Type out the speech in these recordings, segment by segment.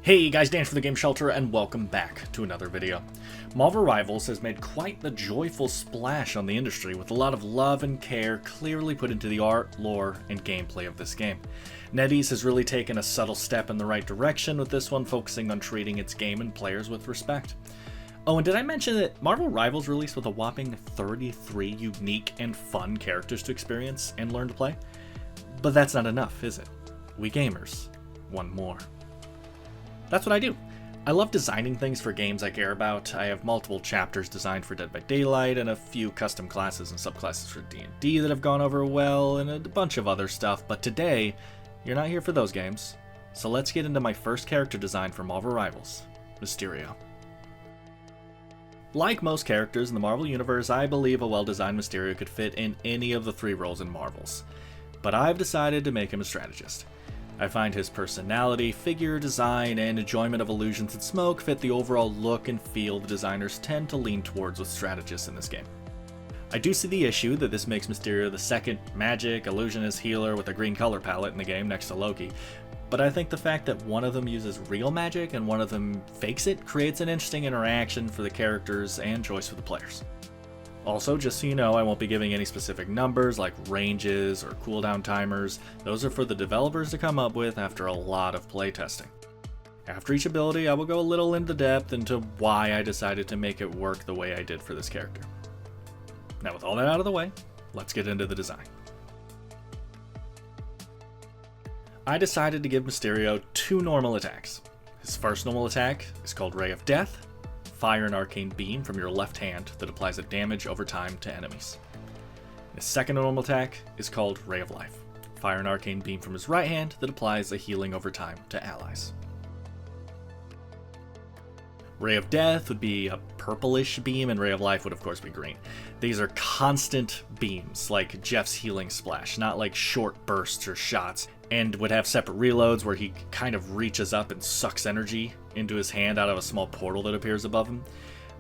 Hey guys, Dan from TheGamerShelter, and welcome back to another video. Marvel Rivals has made quite the joyful splash on the industry, with a lot of love and care clearly put into the art, lore, and gameplay of this game. NetEase has really taken a subtle step in the right direction, with this one focusing on treating its game and players with respect. Oh, and did I mention that Marvel Rivals released with a whopping 33 unique and fun characters to experience and learn to play? But that's not enough, is it? We gamers want more. That's what I do. I love designing things for games I care about. I have multiple chapters designed for Dead by Daylight, and a few custom classes and subclasses for D&D that have gone over well, and a bunch of other stuff, but today, you're not here for those games. So let's get into my first character design for Marvel Rivals, Mysterio. Like most characters in the Marvel Universe, I believe a well-designed Mysterio could fit in any of the three roles in Marvel's. But I've decided to make him a strategist. I find his personality, figure design, and enjoyment of illusions and smoke fit the overall look and feel the designers tend to lean towards with strategists in this game. I do see the issue that this makes Mysterio the second magic, illusionist, healer with a green color palette in the game next to Loki, but I think the fact that one of them uses real magic and one of them fakes it creates an interesting interaction for the characters and choice for the players. Also, just so you know, I won't be giving any specific numbers like ranges or cooldown timers. Those are for the developers to come up with after a lot of playtesting. After each ability, I will go a little into depth into why I decided to make it work the way I did for this character. Now with all that out of the way, let's get into the design. I decided to give Mysterio two normal attacks. His first normal attack is called Ray of Death. Fire an arcane beam from your left hand that applies a damage over time to enemies. His second normal attack is called Ray of Life. Fire an arcane beam from his right hand that applies a healing over time to allies. Ray of Death would be a purplish beam, and Ray of Life would of course be green. These are constant beams, like Jeff's healing splash, not like short bursts or shots, and would have separate reloads where he kind of reaches up and sucks energy into his hand out of a small portal that appears above him.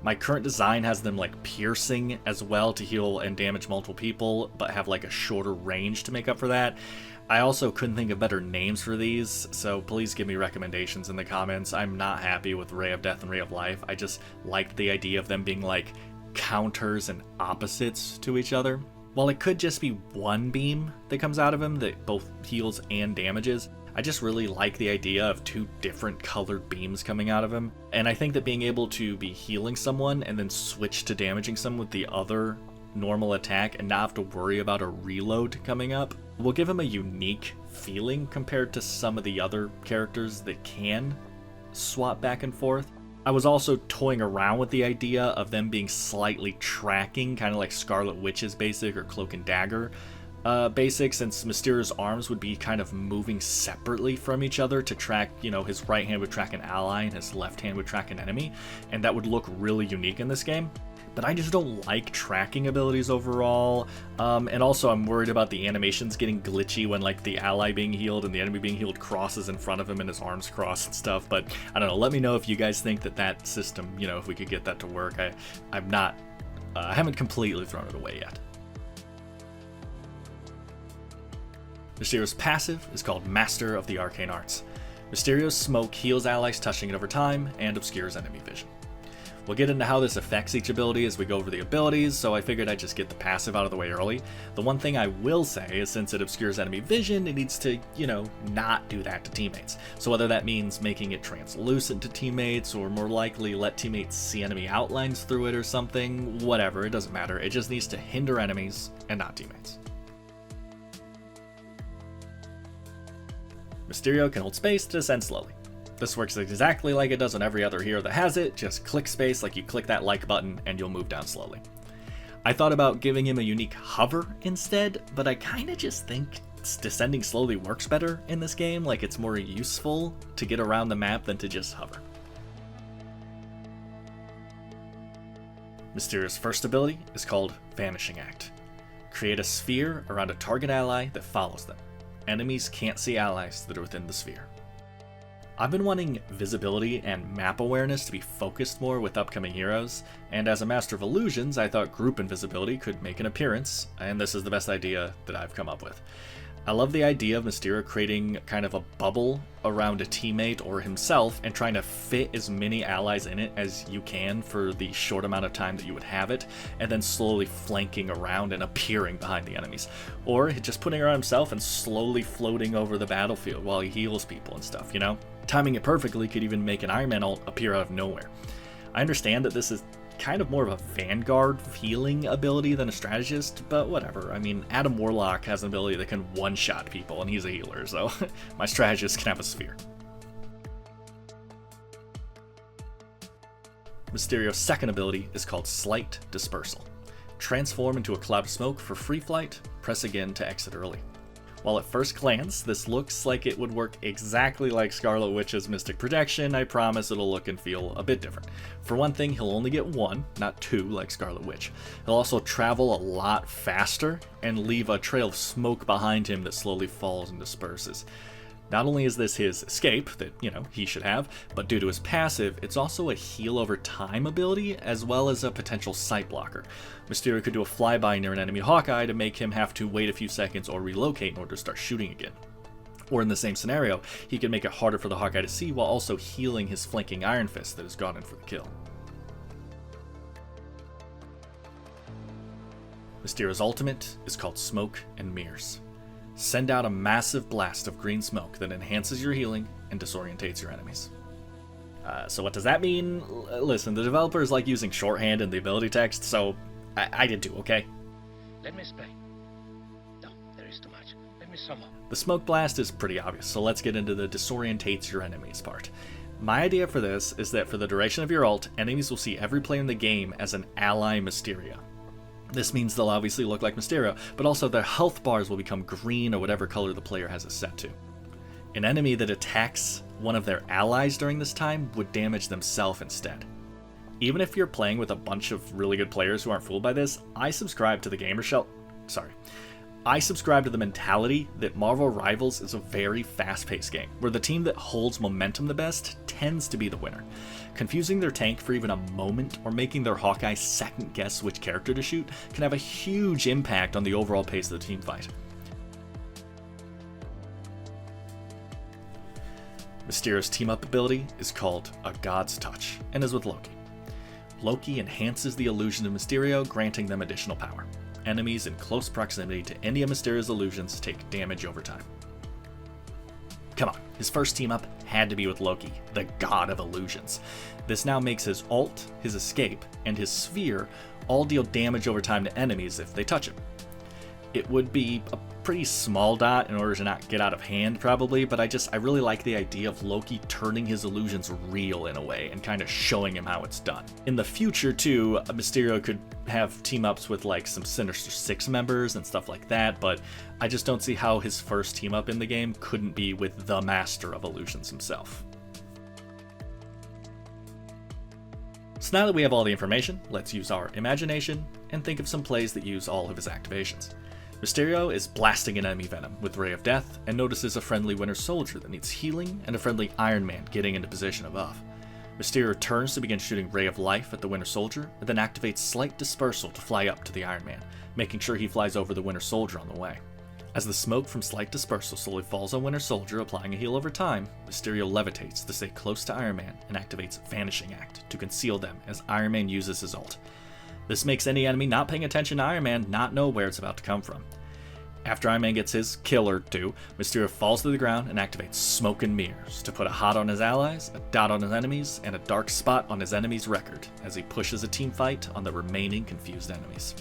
My current design has them like piercing as well to heal and damage multiple people, but have like a shorter range to make up for that. I also couldn't think of better names for these, so please give me recommendations in the comments. I'm not happy with Ray of Death and Ray of Life. I just liked the idea of them being like counters and opposites to each other. While it could just be one beam that comes out of him that both heals and damages, I just really like the idea of two different colored beams coming out of him. And I think that being able to be healing someone and then switch to damaging someone with the other normal attack and not have to worry about a reload coming up will give him a unique feeling compared to some of the other characters that can swap back and forth. I was also toying around with the idea of them being slightly tracking, kind of like Scarlet Witch's basic or Cloak and Dagger basic, since Mysterio's arms would be kind of moving separately from each other to track, his right hand would track an ally and his left hand would track an enemy, and that would look really unique in this game. But I just don't like tracking abilities overall, and also I'm worried about the animations getting glitchy when like the ally being healed and the enemy being healed crosses in front of him and his arms cross and stuff. But I don't know, let me know if you guys think that system, if we could get that to work. I haven't completely thrown it away yet. Mysterio's passive is called Master of the Arcane Arts. Mysterio's smoke heals allies touching it over time and obscures enemy vision. We'll get into how this affects each ability as we go over the abilities, so I figured I'd just get the passive out of the way early. The one thing I will say is since it obscures enemy vision, it needs to, not do that to teammates. So whether that means making it translucent to teammates, or more likely let teammates see enemy outlines through it or something, whatever, it doesn't matter. It just needs to hinder enemies and not teammates. Mysterio can hold space to descend slowly. This works exactly like it does on every other hero that has it, just click space like you click that like button and you'll move down slowly. I thought about giving him a unique hover instead, but I kinda just think descending slowly works better in this game, like it's more useful to get around the map than to just hover. Mysterio's first ability is called Vanishing Act. Create a sphere around a target ally that follows them. Enemies can't see allies that are within the sphere. I've been wanting visibility and map awareness to be focused more with upcoming heroes, and as a master of illusions, I thought group invisibility could make an appearance, and this is the best idea that I've come up with. I love the idea of Mysterio creating kind of a bubble around a teammate or himself and trying to fit as many allies in it as you can for the short amount of time that you would have it, and then slowly flanking around and appearing behind the enemies. Or just putting around himself and slowly floating over the battlefield while he heals people and stuff, you know? Timing it perfectly could even make an Iron Man ult appear out of nowhere. I understand that this is kind of more of a Vanguard healing ability than a strategist, but whatever. I mean, Adam Warlock has an ability that can one-shot people, and he's a healer, so my strategist can have a sphere. Mysterio's second ability is called Slight Dispersal. Transform into a cloud of smoke for free flight, press again to exit early. While at first glance, this looks like it would work exactly like Scarlet Witch's Mystic Protection, I promise it'll look and feel a bit different. For one thing, he'll only get one, not two like Scarlet Witch. He'll also travel a lot faster and leave a trail of smoke behind him that slowly falls and disperses. Not only is this his escape, that, he should have, but due to his passive, it's also a heal over time ability, as well as a potential sight blocker. Mysterio could do a flyby near an enemy Hawkeye to make him have to wait a few seconds or relocate in order to start shooting again. Or in the same scenario, he could make it harder for the Hawkeye to see while also healing his flanking Iron Fist that has gone in for the kill. Mysterio's ultimate is called Smoke and Mirrors. Send out a massive blast of green smoke that enhances your healing and disorientates your enemies. So what does that mean? Listen, the developers like using shorthand in the ability text, so I did too, okay? Let me explain. No, there is too much. Let me sum up. The smoke blast is pretty obvious, so let's get into the disorientates your enemies part. My idea for this is that for the duration of your ult, enemies will see every player in the game as an ally Mysterio. This means they'll obviously look like Mysterio, but also their health bars will become green or whatever color the player has it set to. An enemy that attacks one of their allies during this time would damage themselves instead. Even if you're playing with a bunch of really good players who aren't fooled by this, I subscribe to the mentality that Marvel Rivals is a very fast-paced game, where the team that holds momentum the best tends to be the winner. Confusing their tank for even a moment or making their Hawkeye second guess which character to shoot can have a huge impact on the overall pace of the team fight. Mysterio's team-up ability is called a God's Touch, and is with Loki. Loki enhances the illusion of Mysterio, granting them additional power. Enemies in close proximity to any of Mysterio's illusions take damage over time. Come on, his first team up had to be with Loki, the god of illusions. This now makes his ult, his escape, and his sphere all deal damage over time to enemies if they touch him. It would be a pretty small dot in order to not get out of hand probably, but I really like the idea of Loki turning his illusions real in a way and kind of showing him how it's done. In the future too, Mysterio could have team-ups with like some Sinister Six members and stuff like that, but I just don't see how his first team-up in the game couldn't be with the Master of Illusions himself. So now that we have all the information, let's use our imagination and think of some plays that use all of his activations. Mysterio is blasting an enemy Venom with Ray of Death and notices a friendly Winter Soldier that needs healing and a friendly Iron Man getting into position above. Mysterio turns to begin shooting Ray of Life at the Winter Soldier, and then activates Slight Dispersal to fly up to the Iron Man, making sure he flies over the Winter Soldier on the way. As the smoke from Slight Dispersal slowly falls on Winter Soldier, applying a heal over time, Mysterio levitates to stay close to Iron Man and activates Vanishing Act to conceal them as Iron Man uses his ult. This makes any enemy not paying attention to Iron Man not know where it's about to come from. After Iron Man gets his kill or two, Mysterio falls to the ground and activates Smoke and Mirrors to put a hot on his allies, a dot on his enemies, and a dark spot on his enemy's record as he pushes a team fight on the remaining confused enemies.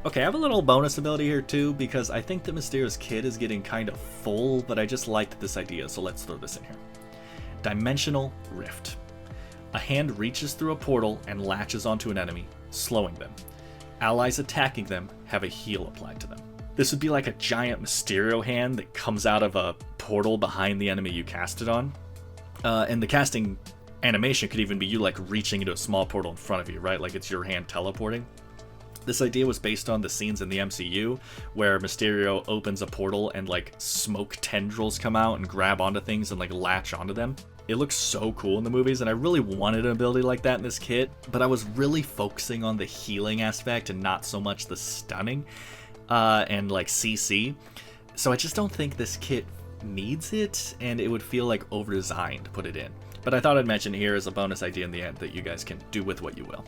Okay, I have a little bonus ability here too, because I think that Mysterio's kit is getting kind of full, but I just liked this idea, so let's throw this in here. Dimensional Rift. A hand reaches through a portal and latches onto an enemy, slowing them. Allies attacking them have a heal applied to them. This would be like a giant Mysterio hand that comes out of a portal behind the enemy you cast it on. And the casting animation could even be you like reaching into a small portal in front of you, right? Like it's your hand teleporting. This idea was based on the scenes in the MCU where Mysterio opens a portal and like smoke tendrils come out and grab onto things and like latch onto them. It looks so cool in the movies, and I really wanted an ability like that in this kit, but I was really focusing on the healing aspect and not so much the stunning and like CC. So I just don't think this kit needs it, and it would feel like over-designed to put it in. But I thought I'd mention it here as a bonus idea in the end that you guys can do with what you will.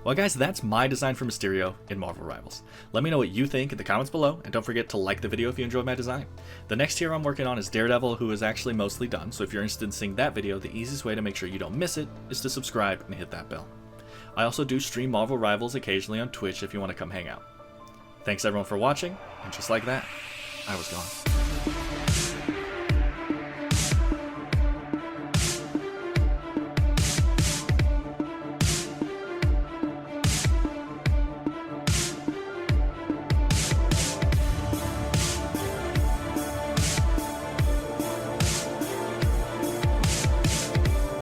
Well guys, that's my design for Mysterio in Marvel Rivals. Let me know what you think in the comments below, and don't forget to like the video if you enjoyed my design. The next hero I'm working on is Daredevil, who is actually mostly done, so if you're interested in seeing that video, the easiest way to make sure you don't miss it is to subscribe and hit that bell. I also do stream Marvel Rivals occasionally on Twitch if you want to come hang out. Thanks everyone for watching, and just like that, I was gone.